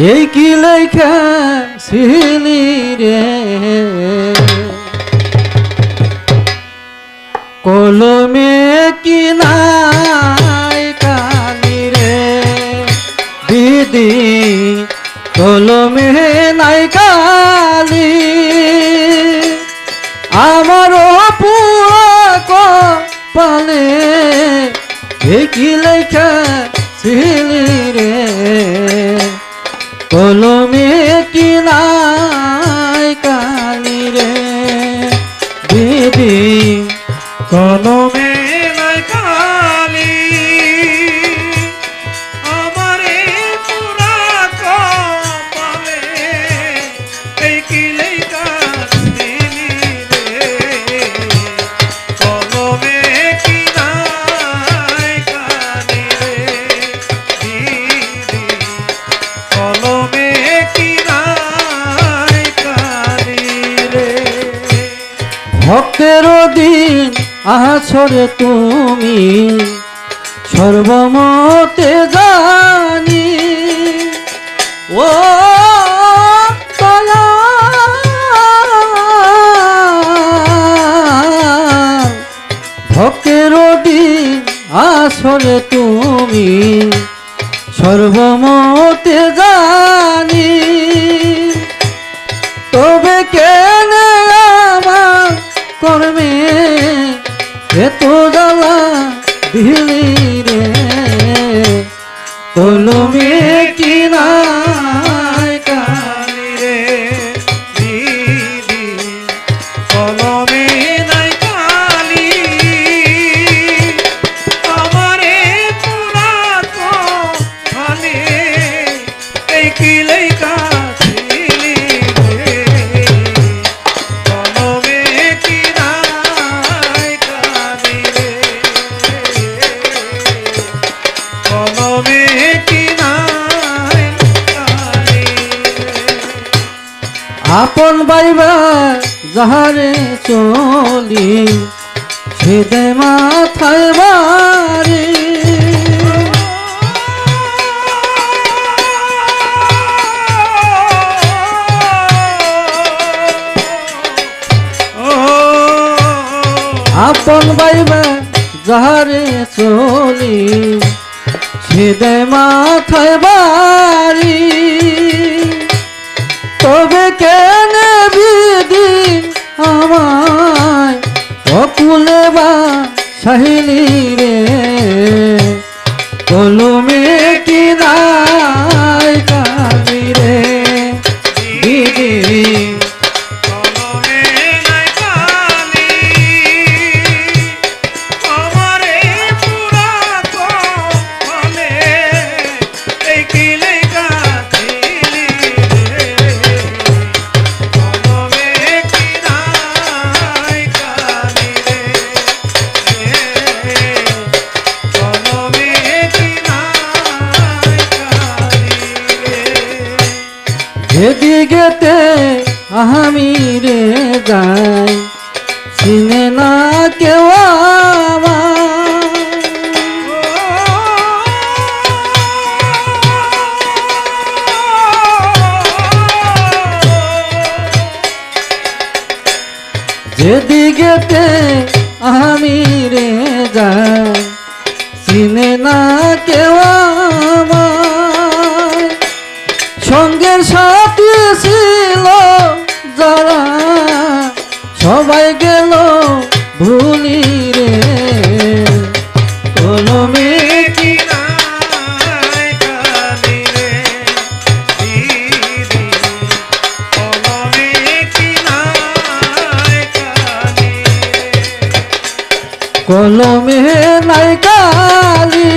এই কি লেখা ছিলি রে কলমে কি নাই কালি রে দিদি কলমে নাই কালি আমারও পুরা কপালে এই কি লেখা ছিলি রে কলমে কি নাই কালি রে দিদি কলমে নাই কালি আমারে পুরা কপালে এই কি লেখা ছিলি রে কলমে কি নাই কালি রে দিদি কলমে কি নাই কালি রে ভক্তের দিন আছরে তুমি সর্বমতে জানি ও ভক্তের দিন আছরে তুমি সর্বমতে জানি তবে কেন আমার কর্মে এত জ্বালা দিলি রে কলমে কি নাই কালি রে দিদি কলমে নাই কালি আমারে পুরা কপালে এই কি লেখা ছিলি রে কলমে কি নাই কালি রে কলমে কি নাই কালি রে আপন বাইবা যাহারে চলি সেদে মাথায় বাড়ি আপন বাইবা যাহারে চলি সেদে মাথায় বাড়ি তবে কেন বিদিন আমায় অকুলে বা সাহিলি রে কলমে কি নাই কালি রে দিদি কলমে নাই কালি আমারে পুরা কপালে এই কি লেখা ছিলি রে কলমে কি নাই কালি রে কলমে কি নাই কালি রে যেদিকেতে আমি রে যাই চিনে না কেউ আমায়। যেদিকেতে আমি রে যাই চিনে না কেউ আমায়। সঙ্গের সাথী ছিল যারা সবাই গেল ভুলি রে কলমে কি নাই কালি রে দিদি কলমে কি নাই কালি রে কলমে নাই কালি